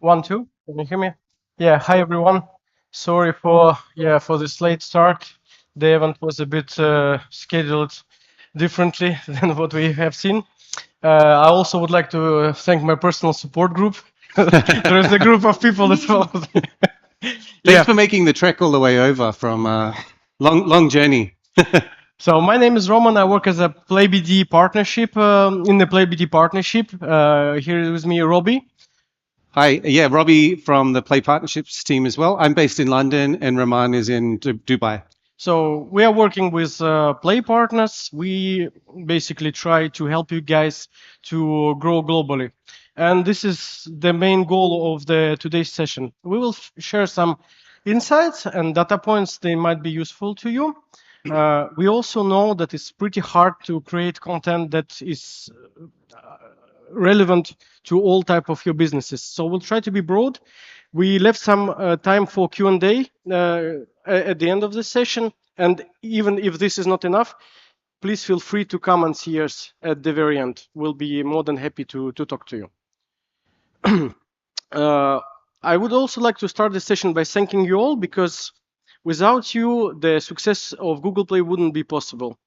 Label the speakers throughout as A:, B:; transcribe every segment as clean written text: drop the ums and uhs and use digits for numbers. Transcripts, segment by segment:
A: One, two. Can you hear me? Yeah. Hi, everyone. Sorry for this late start. The event was a bit scheduled differently than what we have seen. I also would like to thank my personal support group. There is a group of people that follows me.
B: Thanks for making the trek all the way over from long journey.
A: So my name is Roman. I work as a PlayBD partnership in the PlayBD partnership. Here with me, Robbie.
B: Hi, yeah, Robbie from the Play Partnerships team as well. I'm based in London and Romain is in Dubai.
A: So we are working with Play partners. We basically try to help you guys to grow globally. And this is the main goal of the today's session. We will share some insights and data points. They might be useful to you. We also know that it's pretty hard to create content that is relevant to all type of your businesses. So we'll try to be broad. We left some time for Q&A at the end of the session. And even if this is not enough, please feel free to come and see us at the very end. We'll be more than happy to talk to you. I would also like to start the session by thanking you all, because without you, the success of Google Play wouldn't be possible.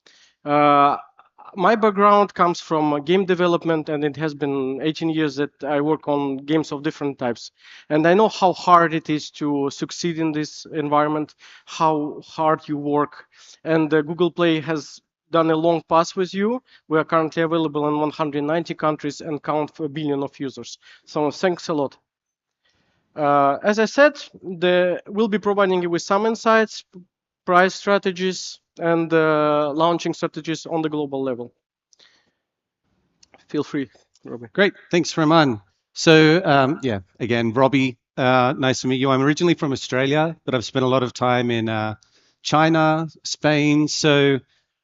A: My background comes from game development, and it has been 18 years that I work on games of different types. And I know how hard it is to succeed in this environment, how hard you work. And Google Play has done a long path with you. We are currently available in 190 countries and count for 1 billion of users. So thanks a lot. As I said, we'll be providing you with some insights, price strategies, and launching strategies on the global level. Feel free, Robbie.
B: Great, thanks, Romain. So yeah, again, Robbie, nice to meet you. I'm originally from Australia, but I've spent a lot of time in China, Spain. So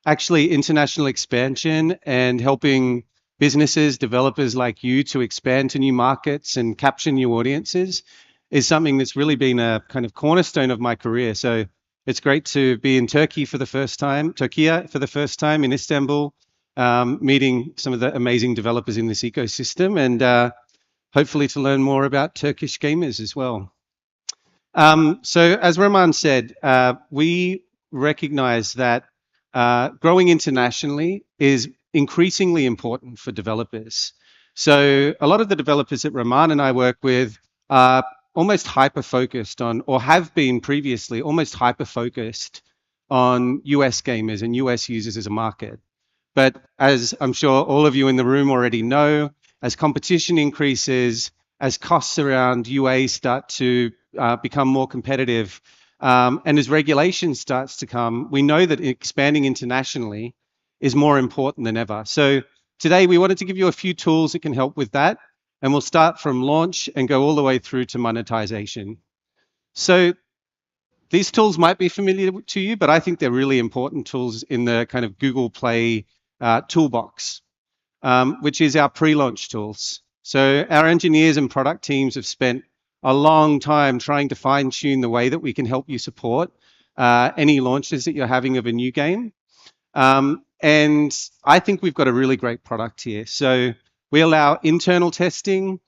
B: actually international expansion and helping businesses, developers like you to expand to new markets and capture new audiences is something that's really been a kind of cornerstone of my career. So it's great to be in Turkey for the first time, in Istanbul, meeting some of the amazing developers in this ecosystem, and hopefully to learn more about Turkish gamers as well. So as Romain said, we recognize that growing internationally is increasingly important for developers. So a lot of the developers that Romain and I work with are almost hyper-focused on, or have been previously, almost hyper-focused on US gamers and US users as a market. But as I'm sure all of you in the room already know, as competition increases, as costs around UA start to become more competitive, and as regulation starts to come, we know that expanding internationally is more important than ever. So today we wanted to give you a few tools that can help with that. And we'll start from launch and go all the way through to monetization. So these tools might be familiar to you, but I think they're really important tools in the kind of Google Play toolbox, which is our pre-launch tools. So our engineers and product teams have spent a long time trying to fine-tune the way that we can help you support any launches that you're having of a new game. And I think we've got a really great product here. So we allow internal testing,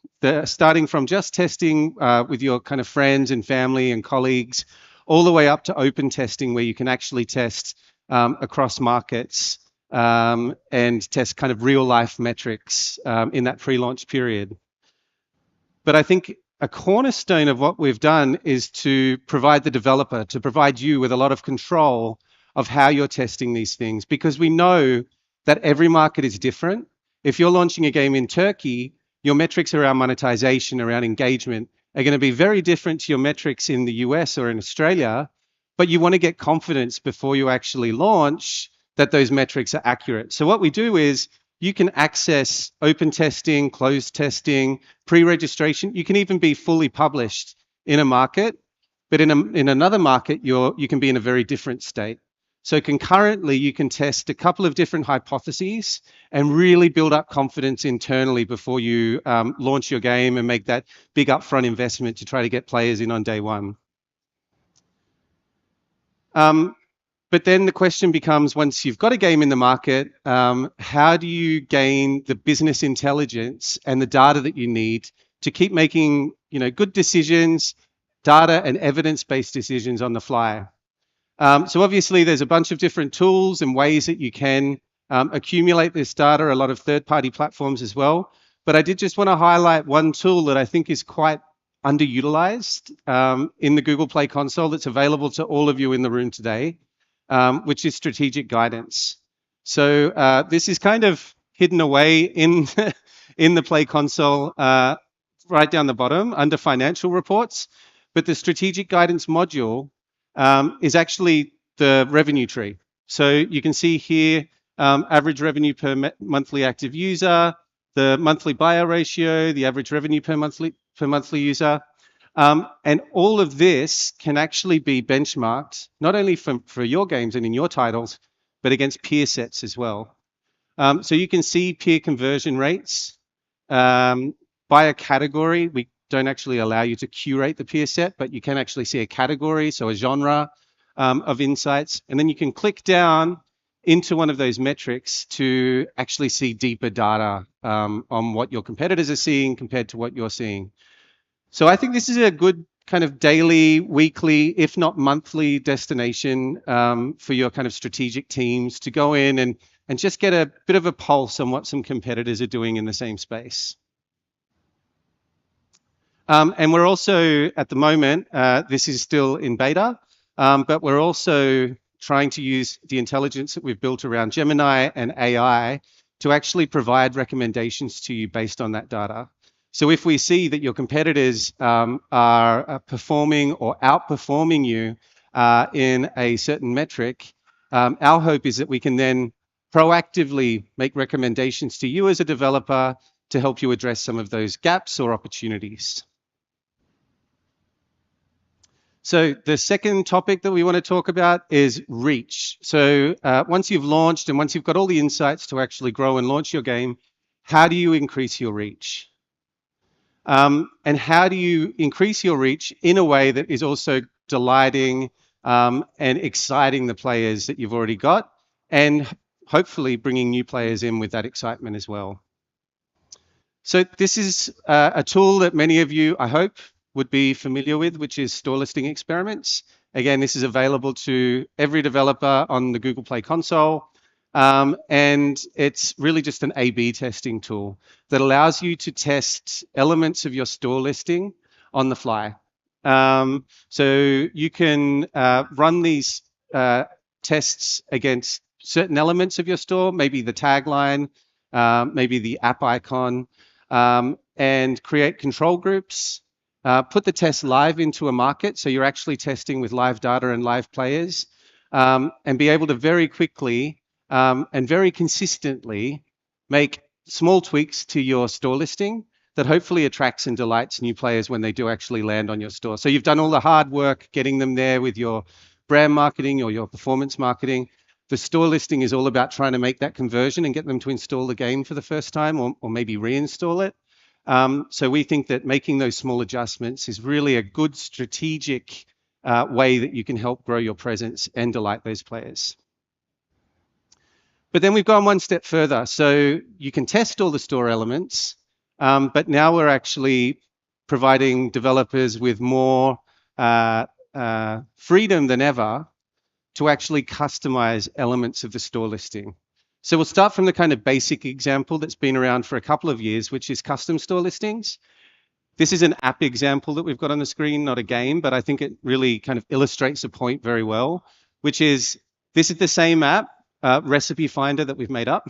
B: starting from just testing with your kind of friends and family and colleagues, all the way up to open testing, where you can actually test across markets and test kind of real life metrics in that pre-launch period. But I think a cornerstone of what we've done is to provide the developer, to provide you with a lot of control of how you're testing these things, because we know that every market is different. If you're launching a game in Turkey, your metrics around monetization, around engagement, are going to be very different to your metrics in the US or in Australia, but you want to get confidence before you actually launch that those metrics are accurate. So what we do is you can access open testing, closed testing, pre-registration. You can even be fully published in a market, but in another market, you can be in a very different state. So concurrently, you can test a couple of different hypotheses and really build up confidence internally before you launch your game and make that big upfront investment to try to get players in on day one. But then the question becomes, once you've got a game in the market, how do you gain the business intelligence and the data that you need to keep making, good decisions, data and evidence-based decisions on the fly. So obviously there's a bunch of different tools and ways that you can accumulate this data, a lot of third-party platforms as well. But I did just want to highlight one tool that I think is quite underutilized in the Google Play console that's available to all of you in the room today, which is strategic guidance. So this is kind of hidden away in, in the Play console right down the bottom under financial reports. But the strategic guidance module is actually the revenue tree. So you can see here average revenue per monthly active user, the monthly buyer ratio, the average revenue per monthly user. And all of this can actually be benchmarked, not only for your games and in your titles, but against peer sets as well. So you can see peer conversion rates by a category. We don't actually allow you to curate the peer set, but you can actually see a category, so a genre of insights. And then you can click down into one of those metrics to actually see deeper data on what your competitors are seeing compared to what you're seeing. So I think this is a good kind of daily, weekly, if not monthly destination for your kind of strategic teams to go in and just get a bit of a pulse on what some competitors are doing in the same space. And we're also, at the moment, this is still in beta, but we're also trying to use the intelligence that we've built around Gemini and AI to actually provide recommendations to you based on that data. So if we see that your competitors are performing or outperforming you in a certain metric, our hope is that we can then proactively make recommendations to you as a developer to help you address some of those gaps or opportunities. So the second topic that we want to talk about is reach. So once you've launched and once you've got all the insights to actually grow and launch your game, how do you increase your reach? And how do you increase your reach in a way that is also delighting and exciting the players that you've already got, and hopefully bringing new players in with that excitement as well? So this is a tool that many of you, I hope, would be familiar with, which is store listing experiments. Again, this is available to every developer on the Google Play console. And it's really just an A/B testing tool that allows you to test elements of your store listing on the fly. So you can run these tests against certain elements of your store, maybe the tagline, maybe the app icon, and create control groups. Put the test live into a market, so you're actually testing with live data and live players, and be able to very quickly and very consistently make small tweaks to your store listing that hopefully attracts and delights new players when they do actually land on your store. So you've done all the hard work getting them there with your brand marketing or your performance marketing. The store listing is all about trying to make that conversion and get them to install the game for the first time, or maybe reinstall it. So we think that making those small adjustments is really a good strategic way that you can help grow your presence and delight those players. But then we've gone one step further. So you can test all the store elements, but now we're actually providing developers with more freedom than ever to actually customize elements of the store listing. So we'll start from the kind of basic example that's been around for a couple of years, which is custom store listings. This is an app example that we've got on the screen, not a game, but I think it really kind of illustrates the point very well, which is this is the same app, recipe finder that we've made up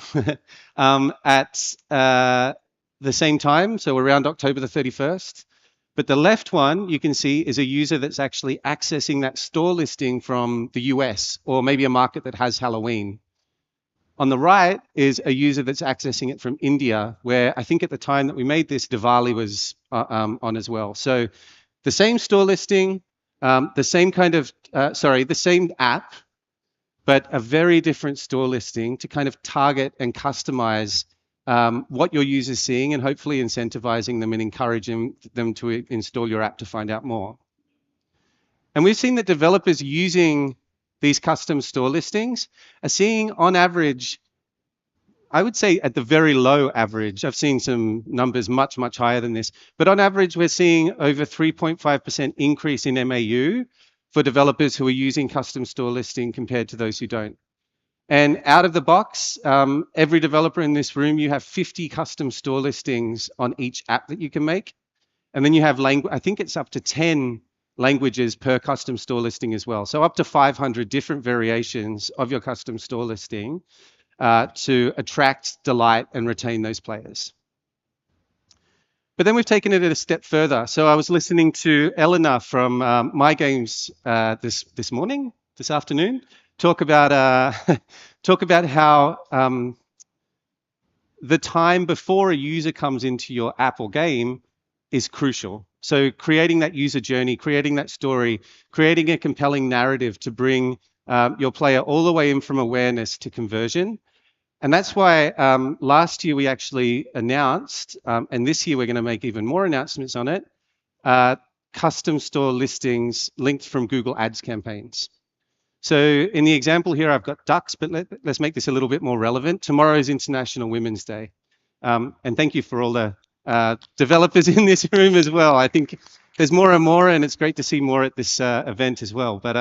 B: at the same time, so around October the 31st. But the left one you can see is a user that's actually accessing that store listing from the US, or maybe a market that has Halloween. On the right is a user that's accessing it from India, where I think at the time that we made this, Diwali was on as well. So the same store listing, the same kind of, the same app, but a very different store listing to kind of target and customize what your user's seeing, and hopefully incentivizing them and encouraging them to install your app to find out more. And we've seen that developers using these custom store listings are seeing on average I would say at the very low average, I've seen some numbers much, much higher than this, but on average, we're seeing over 3.5% increase in MAU for developers who are using custom store listing compared to those who don't. And out of the box, every developer in this room, you have 50 custom store listings on each app that you can make. And then you have language, I think it's up to 10 languages per custom store listing as well. So up to 500 different variations of your custom store listing to attract, delight, and retain those players. But then we've taken it a step further. So I was listening to Eleanor from My Games this afternoon, talk about how the time before a user comes into your app or game is crucial. So creating that user journey, creating that story, creating a compelling narrative to bring your player all the way in from awareness to conversion. And that's why last year we actually announced, and this year we're going to make even more announcements on it, custom store listings linked from Google Ads campaigns. So in the example here, I've got ducks, but let's make this a little bit more relevant. Tomorrow is International Women's Day. And thank you for all the developers in this room as well. I think there's more and more, and it's great to see more at this event as well. But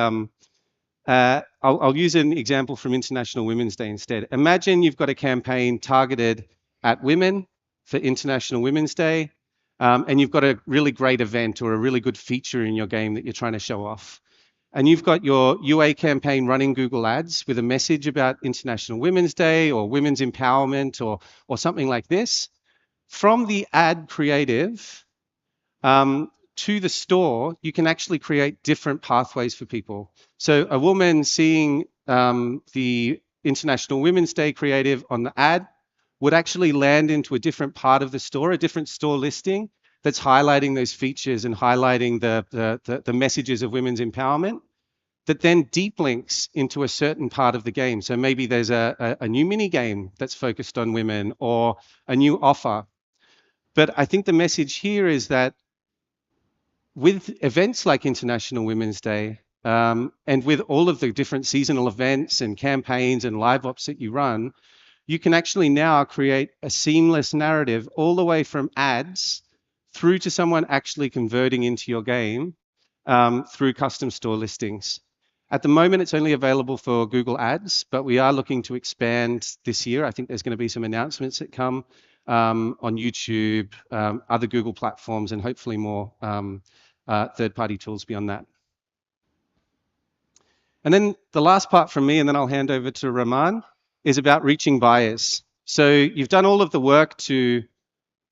B: I'll use an example from International Women's Day instead. Imagine you've got a campaign targeted at women for International Women's Day, and you've got a really great event or a really good feature in your game that you're trying to show off. And you've got your UA campaign running Google Ads with a message about International Women's Day or women's empowerment or something like this. From the ad creative to the store, you can actually create different pathways for people. So a woman seeing the International Women's Day creative on the ad would actually land into a different part of the store, a different store listing that's highlighting those features and highlighting the messages of women's empowerment that then deep links into a certain part of the game. So maybe there's a new mini game that's focused on women or a new offer. But I think the message here is that with events like International Women's Day, and with all of the different seasonal events and campaigns and live ops that you run, you can actually now create a seamless narrative all the way from ads through to someone actually converting into your game through custom store listings. At the moment, it's only available for Google Ads, but we are looking to expand this year. I think there's going to be some announcements that come on YouTube, other Google platforms, and hopefully more third-party tools beyond that. And then the last part from me, and then I'll hand over to Romain, is about reaching buyers. So you've done all of the work to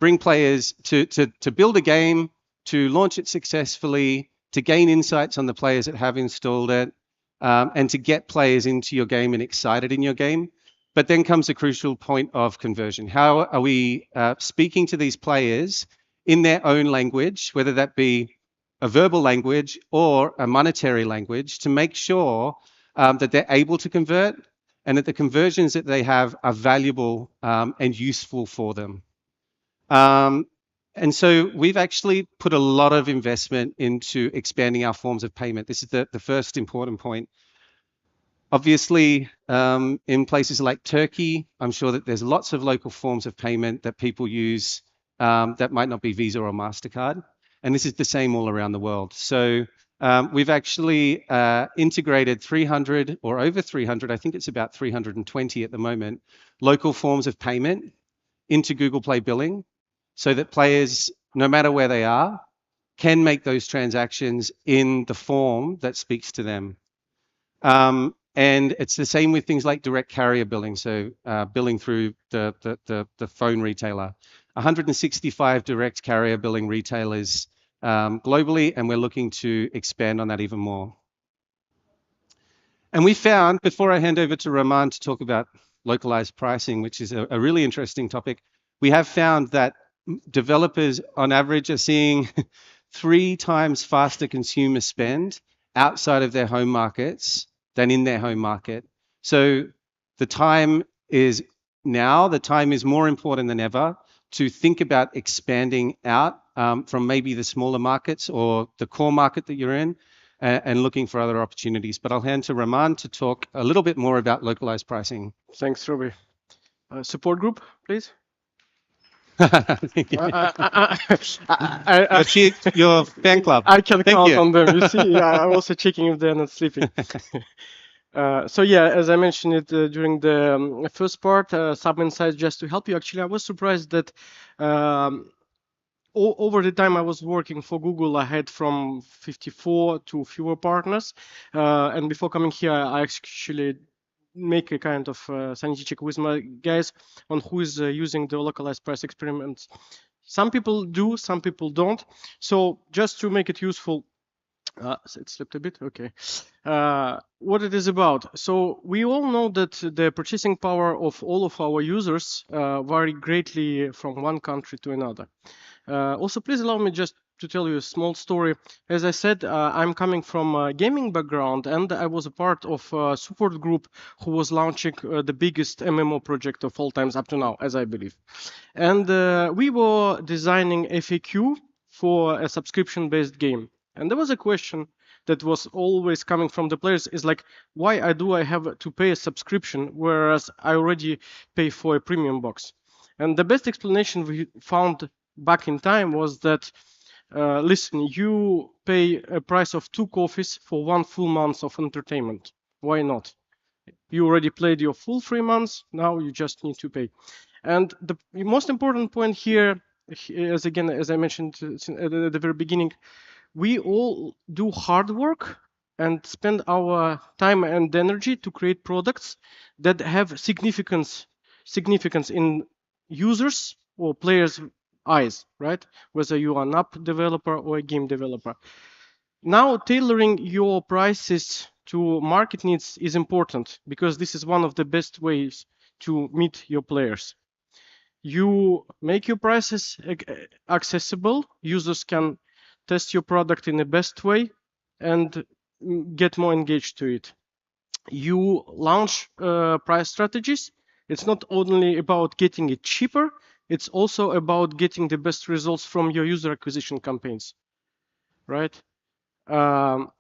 B: bring players, to build a game, to launch it successfully, to gain insights on the players that have installed it, and to get players into your game and excited in your game. But then comes the crucial point of conversion. How are we speaking to these players in their own language, whether that be a verbal language or a monetary language, to make sure that they're able to convert and that the conversions that they have are valuable and useful for them. And so we've actually put a lot of investment into expanding our forms of payment. This is the first important point. Obviously, in places like Turkey, I'm sure that there's lots of local forms of payment that people use that might not be Visa or MasterCard. And this is the same all around the world. So we've actually integrated 300 or over 300, I think it's about 320 at the moment, local forms of payment into Google Play Billing so that players, no matter where they are, can make those transactions in the form that speaks to them. And it's the same with things like direct carrier billing, so billing through the phone retailer. 165 direct carrier billing retailers globally, and we're looking to expand on that even more. And we found, before I hand over to Romain to talk about localized pricing, which is a really interesting topic, we have found that developers on average are seeing 3 times faster consumer spend outside of their home markets than in their home market. So the time is now, the time is more important than ever to think about expanding out from maybe the smaller markets or the core market that you're in and looking for other opportunities. But I'll hand to Romain to talk a little bit more about localized pricing.
A: Thanks, Robbie. Support group, please.
B: Thank you.
A: I,
B: Let's see your fan club.
A: I can
B: Thank
A: count
B: you.
A: on them. You see, I'm also checking if they're not sleeping. So yeah, as I mentioned it during the first part, some insights just to help you. Actually, I was surprised that over the time I was working for Google, I had from 54 to fewer partners. And before coming here, I actually make a kind of sanity check with my guys on who is using the localized price experiments. Some people do, some people don't. So just to make it useful, so it slipped a bit. Okay. What it is about. So we all know that the purchasing power of all of our users vary greatly from one country to another. Also, please allow me just to tell you a small story. As I said, I'm coming from a gaming background, and I was a part of a support group who was launching the biggest MMO project of all times up to now, as I believe. And we were designing FAQ for a subscription-based game. And there was a question that was always coming from the players is like, why do I have to pay a subscription whereas I already pay for a premium box? And the best explanation we found back in time was that, listen, you pay a price of 2 coffees for 1 full month of entertainment. Why not? You already played your full 3 months, now you just need to pay. And the most important point here, as I mentioned at the very beginning, we all do hard work and spend our time and energy to create products that have significance in users or players' eyes, right? Whether you are an app developer or a game developer. Now, tailoring your prices to market needs is important because this is one of the best ways to meet your players. You make your prices accessible. Users can test your product in the best way and get more engaged to it. You launch price strategies. It's not only about getting it cheaper, it's also about getting the best results from your user acquisition campaigns, right? Um,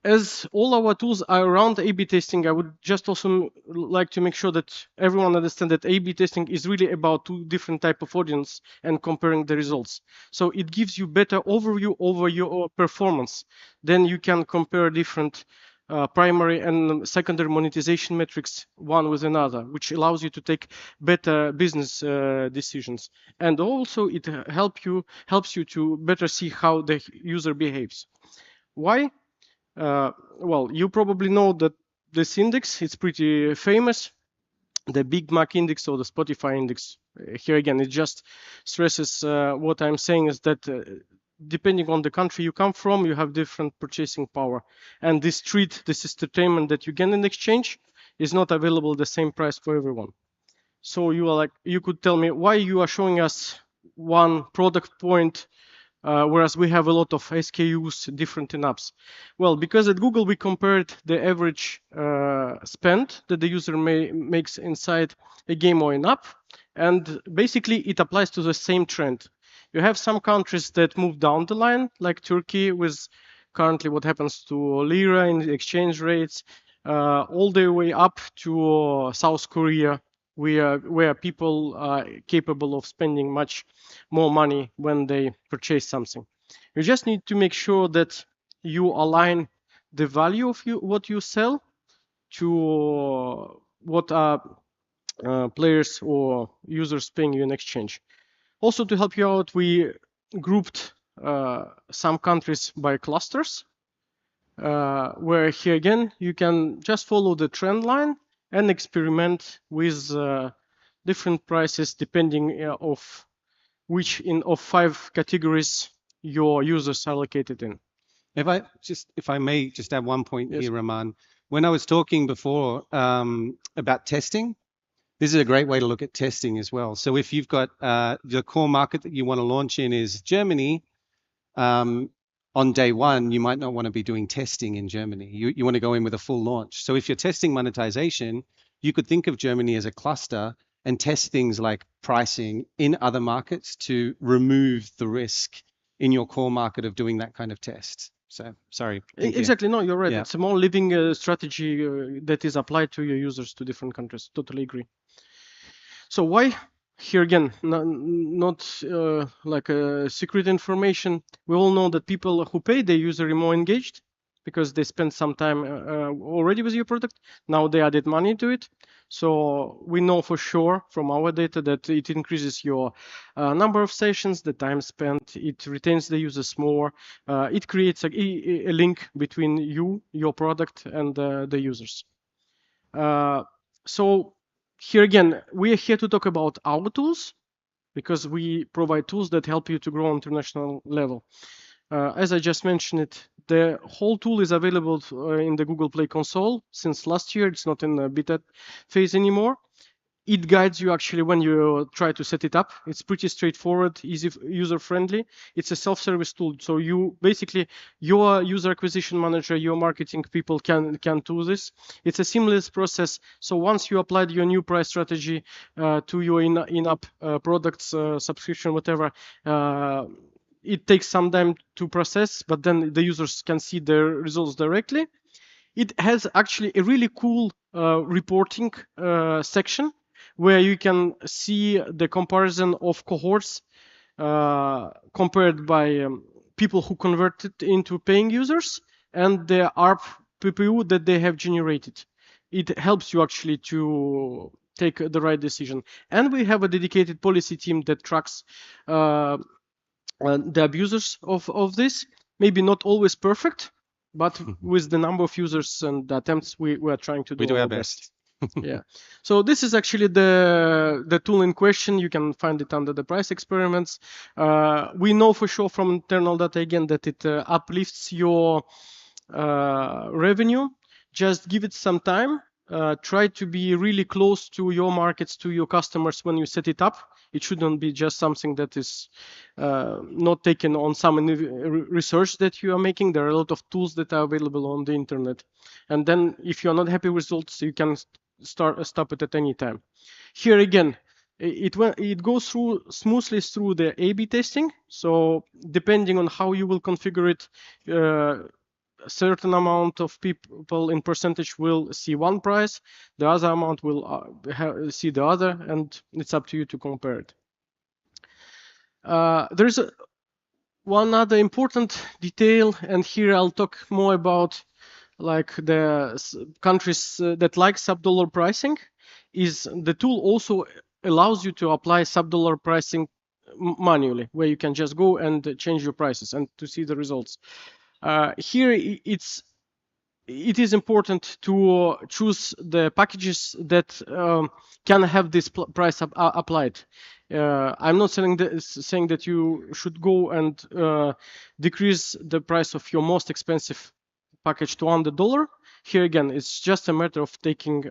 A: as all our tools are around A/B testing, I would just also like to make sure that everyone understands that A/B testing is really about two different type of audience and comparing the results. So it gives you better overview over your performance. Then you can compare different primary and secondary monetization metrics one with another, which allows you to take better business decisions. And also it helps you to better see how the user behaves. Why? Well, you probably know that this index is pretty famous, the Big Mac index or the Spotify index. Here again, it just stresses what I'm saying is that depending on the country you come from, you have different purchasing power. And this entertainment that you get in exchange is not available at the same price for everyone. So you could tell me why you are showing us one product point whereas we have a lot of SKUs different in apps. Well, because at Google we compared the average spend that the user makes inside a game or an app, and basically it applies to the same trend. You have some countries that move down the line, like Turkey, with currently what happens to lira in the exchange rates, all the way up to South Korea, where people are capable of spending much more money when they purchase something. You just need to make sure that you align the value of what you sell to what are players or users paying you in exchange. Also, to help you out, we grouped some countries by clusters, where here again you can just follow the trend line and experiment with different prices depending of which of 5 categories your users are located in.
B: If I may just add one point
A: Yes.
B: here, Roman. When I was talking before about testing, this is a great way to look at testing as well. So if you've got the core market that you want to launch in is Germany, on day one, you might not want to be doing testing in Germany. You want to go in with a full launch. So if you're testing monetization, you could think of Germany as a cluster and test things like pricing in other markets to remove the risk in your core market of doing that kind of test. So sorry. Thank you.
A: Exactly. No, you're right.
B: Yeah.
A: It's a more living strategy that is applied to your users to different countries. Totally agree. So why? Here again, not like a secret information. We all know that people who pay the user are more engaged because they spend some time already with your product. Now they added money to it. So we know for sure from our data that it increases your number of sessions, the time spent, it retains the users more, it creates a link between you, your product, and the users. So here again, we are here to talk about our tools because we provide tools that help you to grow on international level. As I just mentioned it, the whole tool is available in the Google Play console since last year. It's not in the beta phase anymore. It guides you actually when you try to set it up. It's pretty straightforward, easy, user-friendly. It's a self-service tool. So you basically, your user acquisition manager, your marketing people can do this. It's a seamless process. So once you applied your new price strategy to your in-app products, subscription, whatever, it takes some time to process, but then the users can see the results directly. It has actually a really cool reporting section where you can see the comparison of cohorts compared by people who converted into paying users and the ARP PPU that they have generated. It helps you actually to take the right decision. And we have a dedicated policy team that tracks the abusers of this. Maybe not always perfect, but with the number of users and the attempts, we are trying to do
B: We do
A: our
B: our best.
A: Yeah. So this is actually the tool in question. You can find it under the price experiments. We know for sure from internal data again that it uplifts your revenue. Just give it some time. Try to be really close to your markets, to your customers when you set it up. It shouldn't be just something that is not taken on some research that you are making. There are a lot of tools that are available on the internet. And then if you're not happy with results, you can stop it at any time. Here again, it goes through smoothly through the A/B testing. So depending on how you will configure it, a certain amount of people in percentage will see one price, the other amount will see the other, and it's up to you to compare it. There's one other important detail, and here I'll talk more about like the countries that like sub-dollar pricing. Is the tool also allows you to apply sub-dollar pricing manually, where you can just go and change your prices and to see the results. Here it is important to choose the packages that can have this price applied. I'm not saying that you should go and decrease the price of your most expensive package to $100. Here again, it's just a matter of taking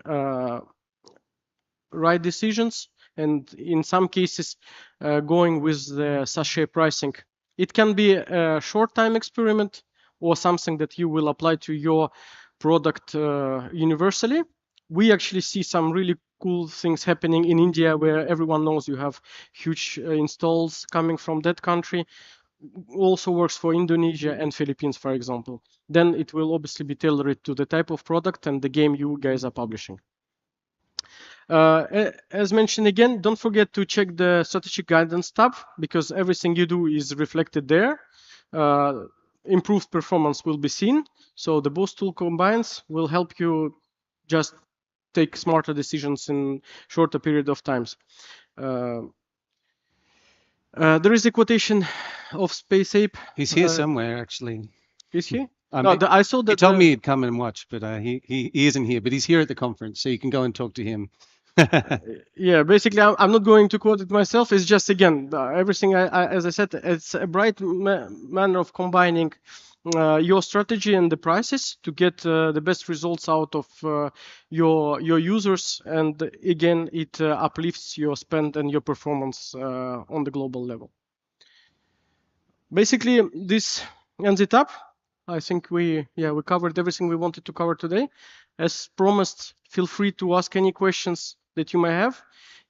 A: right decisions, and in some cases going with the sachet pricing. It can be a short time experiment or something that you will apply to your product universally. We actually see some really cool things happening in India, where everyone knows you have huge installs coming from that country. Also works for Indonesia and Philippines, for example. Then it will obviously be tailored to the type of product and the game you guys are publishing. As mentioned again, don't forget to check the strategic guidance tab, because everything you do is reflected there. Improved performance will be seen. So the both tool combines will help you just take smarter decisions in shorter period of times. There is a quotation of Space Ape.
B: He's here somewhere, actually.
A: Is he?
B: I saw that. He told me he'd come and watch, but he isn't here. But he's here at the conference, so you can go and talk to him.
A: Yeah, basically, I'm not going to quote it myself. It's just, again, everything, as I said, it's a bright manner of combining your strategy and the prices to get the best results out of your users. And again, it uplifts your spend and your performance on the global level. Basically, this ends it up. I think we covered everything we wanted to cover today. As promised, feel free to ask any questions that you may have.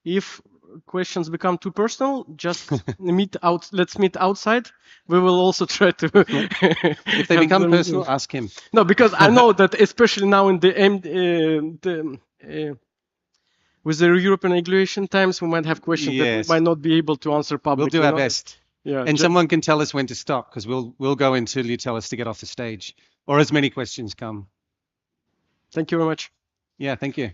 A: If questions become too personal, just let's meet outside. We will also try to
B: if they become personal, ask him.
A: No, because I know that especially now in the with the European regulation times, we might have questions that we
B: Yes,
A: might not be able to answer
B: we'll
A: publicly.
B: do our best.
A: Yeah.
B: And someone can tell us when to stop because we'll go until you tell us to get off the stage or as many questions come.
A: Thank you very much.
B: Yeah, thank you.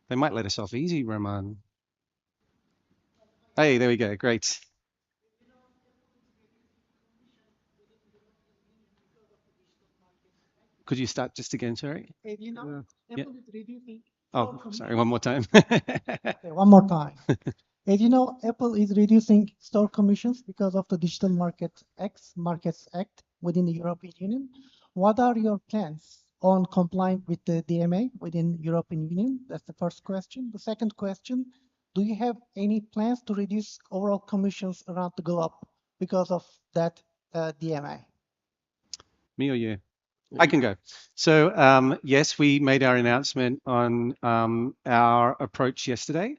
B: They might let us off easy, Roman. Hey, there we go. Great. Could you start just again, sorry? Yeah. Oh, sorry, one more time.
C: Okay, one more time. As you know, Apple is reducing store commissions because of the Digital Markets Act within the European Union. What are your plans on complying with the DMA within European Union? That's the first question. The second question, do you have any plans to reduce overall commissions around the globe because of that DMA?
B: Me or you? I can go. So, yes, we made our announcement on our approach yesterday.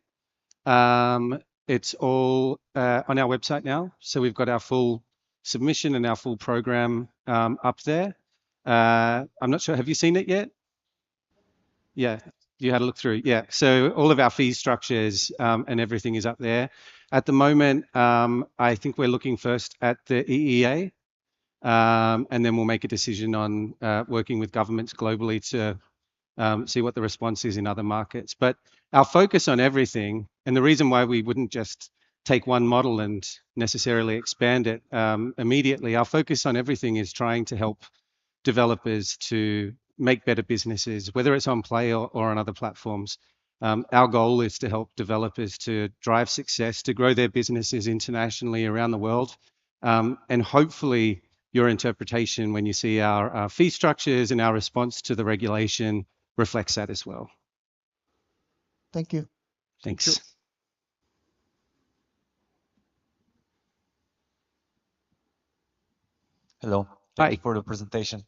B: It's all on our website now. So we've got our full submission and our full program up there. I'm not sure. Have you seen it yet? Yeah, you had a look through. Yeah. So all of our fee structures and everything is up there. At the moment, I think we're looking first at the EEA, and then we'll make a decision on working with governments globally to see what the response is in other markets. But our focus on everything, and the reason why we wouldn't just take one model and necessarily expand it immediately, our focus on everything is trying to help developers to make better businesses, whether it's on Play or on other platforms. Our goal is to help developers to drive success, to grow their businesses internationally around the world. And hopefully your interpretation when you see our fee structures and our response to the regulation reflects that as well.
C: Thank you.
B: Thanks.
D: Hello.
B: Hi.
D: Thank you for the presentation.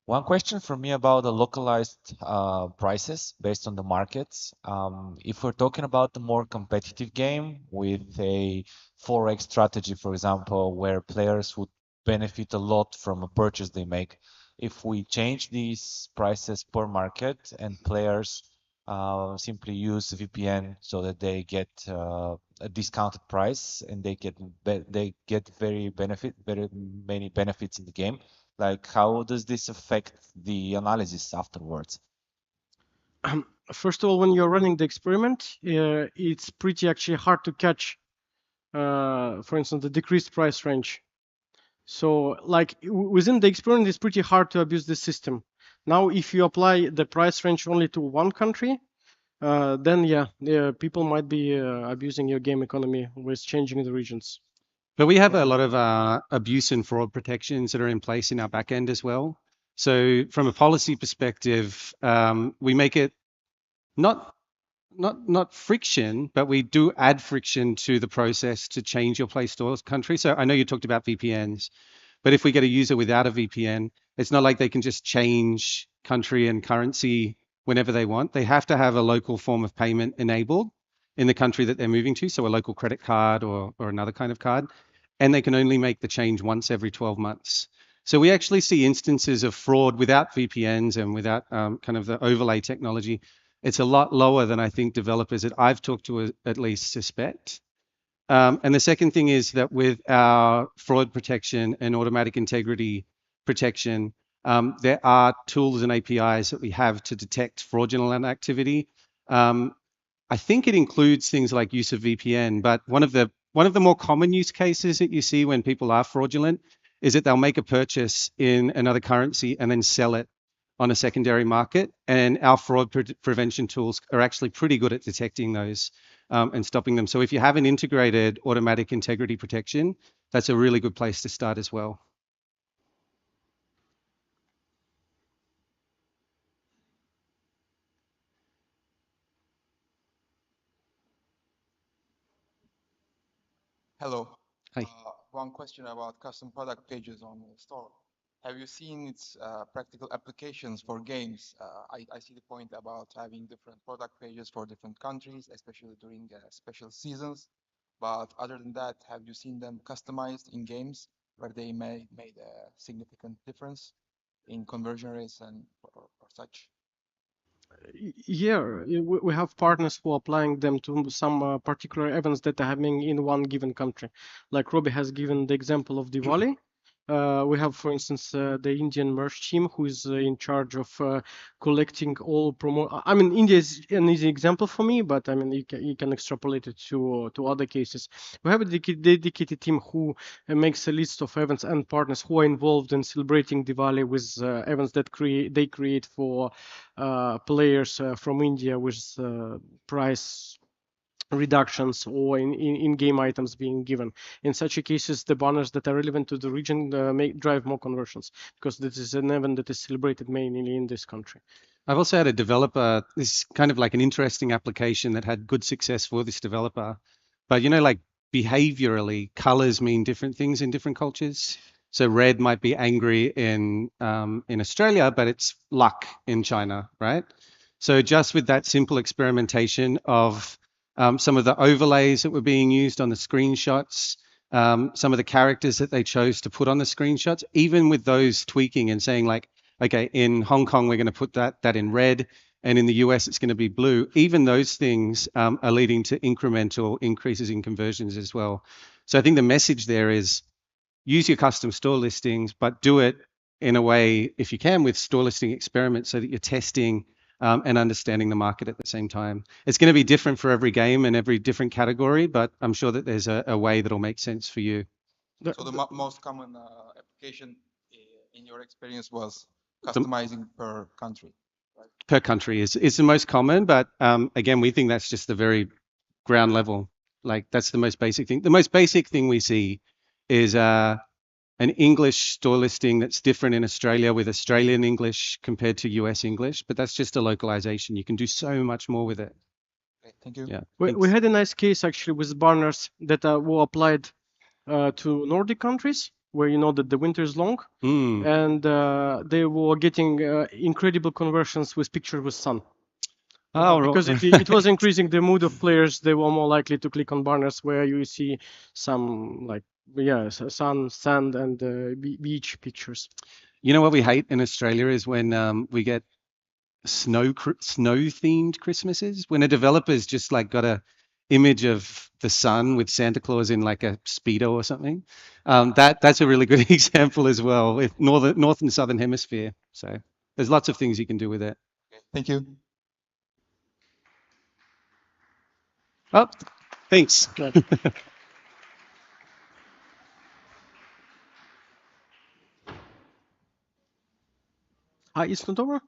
D: One question from me about the localized prices based on the markets. If we're talking about the more competitive game with a 4x strategy, for example, where players would benefit a lot from a purchase they make, if we change these prices per market and players simply use VPN so that they get a discounted price and they get very many benefits in the game. Like, how does this affect the analysis afterwards?
A: First of all, when you're running the experiment, it's pretty actually hard to catch, for instance, the decreased price range. So like within the experiment, it's pretty hard to abuse the system. Now, if you apply the price range only to one country, then yeah, people might be abusing your game economy with changing the regions.
B: But we have a lot of abuse and fraud protections that are in place in our backend as well. So from a policy perspective, we make it not friction, but we do add friction to the process to change your Play Store country. So I know you talked about VPNs, but if we get a user without a VPN, it's not like they can just change country and currency whenever they want. They have to have a local form of payment enabled in the country that they're moving to, so a local credit card or another kind of card, and they can only make the change once every 12 months. So we actually see instances of fraud without VPNs and without kind of the overlay technology. It's a lot lower than I think developers that I've talked to at least suspect. And the second thing is that with our fraud protection and automatic integrity protection, there are tools and APIs that we have to detect fraudulent activity. I think it includes things like use of VPN, but one of the more common use cases that you see when people are fraudulent is that they'll make a purchase in another currency and then sell it on a secondary market. And our fraud prevention tools are actually pretty good at detecting those and stopping them. So if you have an integrated automatic integrity protection, that's a really good place to start as well.
E: Hello.
B: Hi.
E: One question about custom product pages on the store. Have you seen its practical applications for games? I see the point about having different product pages for different countries, especially during special seasons. But other than that, have you seen them customized in games where they made a significant difference? in conversion rates and or such?
A: Yeah, we have partners who are applying them to some particular events that are happening in one given country. Like Robbie has given the example of Diwali. We have, for instance, the Indian merch team who is in charge of collecting all promo. I mean, India is an easy example for me, but I mean, you can extrapolate it to other cases. We have a dedicated team who makes a list of events and partners who are involved in celebrating Diwali with events that they create for players from India with price reductions or in-game items being given. In such a cases, the banners that are relevant to the region drive more conversions because this is an event that is celebrated mainly in this country.
B: I've also had a developer, this is kind of like an interesting application that had good success for this developer. But like behaviorally, colors mean different things in different cultures. So red might be angry in Australia, but it's luck in China, right? So just with that simple experimentation of some of the overlays that were being used on the screenshots, some of the characters that they chose to put on the screenshots, even with those tweaking and saying like, okay, in Hong Kong, we're going to put that in red, and in the US, it's going to be blue. Even those things are leading to incremental increases in conversions as well. So I think the message there is use your custom store listings, but do it in a way, if you can, with store listing experiments so that you're testing and understanding the market at the same time. It's going to be different for every game and every different category, but I'm sure that there's a way that'll make sense for you.
E: So the most common application in your experience was customizing per country, right?
B: Per country is the most common, but again, we think that's just the very ground level. Like that's the most basic thing. The most basic thing we see is an English store listing that's different in Australia with Australian English compared to US English, but that's just a localization. You can do so much more with it.
E: Okay, thank you.
B: Yeah.
A: We had a nice case actually with banners that were applied to Nordic countries where you know that the winter is long, and they were getting incredible conversions with pictures with sun. Because it was increasing the mood of players. They were more likely to click on banners where you see some sun, sand, and beach pictures.
B: You know what we hate in Australia is when we get snow themed Christmases, when a developer's just like got a image of the sun with Santa Claus in like a Speedo or something. That's a really good example as well with north and southern hemisphere. So there's lots of things you can do with it.
E: Okay, thank you.
B: Oh, thanks.
A: It's not over?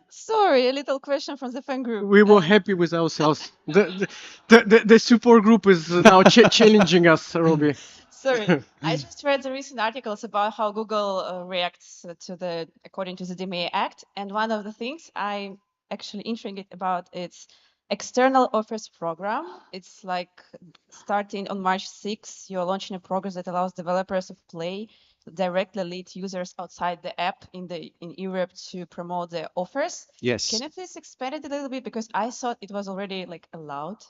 F: Sorry, a little question from the fan group.
A: We were happy with ourselves. The support group is now challenging us, Robbie.
F: Sorry, I just read the recent articles about how Google reacts to according to the DMA Act, and one of the things I'm actually intrigued about is external offers program. It's like starting on March 6th, you're launching a program that allows developers of Play to directly lead users outside the app in Europe to promote their offers.
B: Yes.
F: Can you please expand it a little bit, because I thought it was already like allowed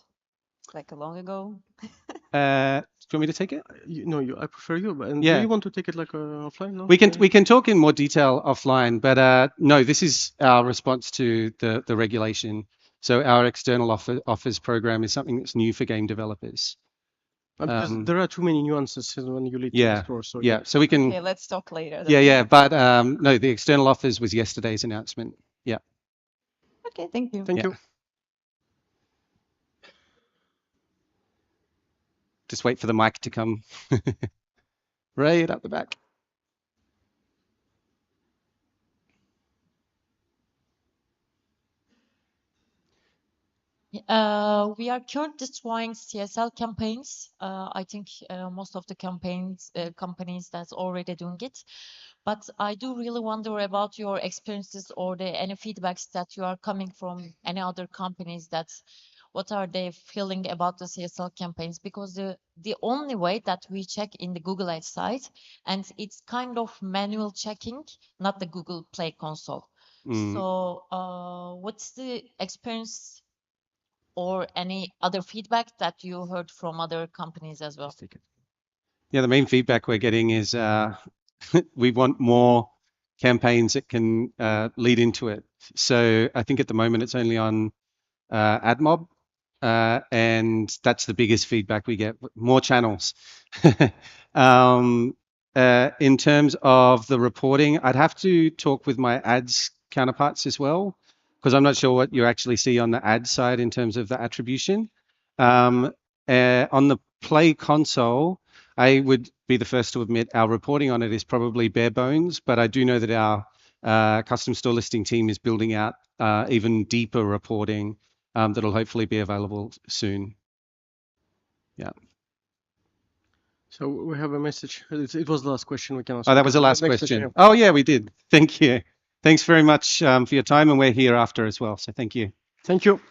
F: like long ago.
B: Do you want me to take it?
A: I prefer you. And
B: Yeah.
A: do you want to take it like offline? No?
B: We can talk in more detail offline, but no, this is our response to the regulation. So our external offers program is something that's new for game developers.
A: Because there are too many nuances when you lead to the store. So
B: yeah. So we can.
F: Okay, let's talk later.
B: Yeah. But no, the external offers was yesterday's announcement. Yeah.
F: Okay, thank you.
A: Thank you.
B: Just wait for the mic to come. Right up the back.
G: We are currently destroying CSL campaigns. I think most of the companies that's already doing it. But I do really wonder about your experiences or any feedbacks that you are coming from any other companies. What are they feeling about the CSL campaigns? Because the only way that we check in the Google Ads site, and it's kind of manual checking, not the Google Play console. So what's the experience or any other feedback that you heard from other companies as well?
B: Yeah, the main feedback we're getting is we want more campaigns that can lead into it. So I think at the moment it's only on AdMob, and that's the biggest feedback we get. More channels. In terms of the reporting, I'd have to talk with my ads counterparts as well, because I'm not sure what you actually see on the ad side in terms of the attribution. On the Play console, I would be the first to admit our reporting on it is probably bare bones, but I do know that our custom store listing team is building out even deeper reporting that'll hopefully be available soon. Yeah.
A: So we have a message. It was the last question we can ask.
B: Oh, that was the last
A: Next
B: question.
A: question.
B: Oh, yeah, we did. Thank you. Thanks very much for your time, and we're here after as well. So thank you.
A: Thank you.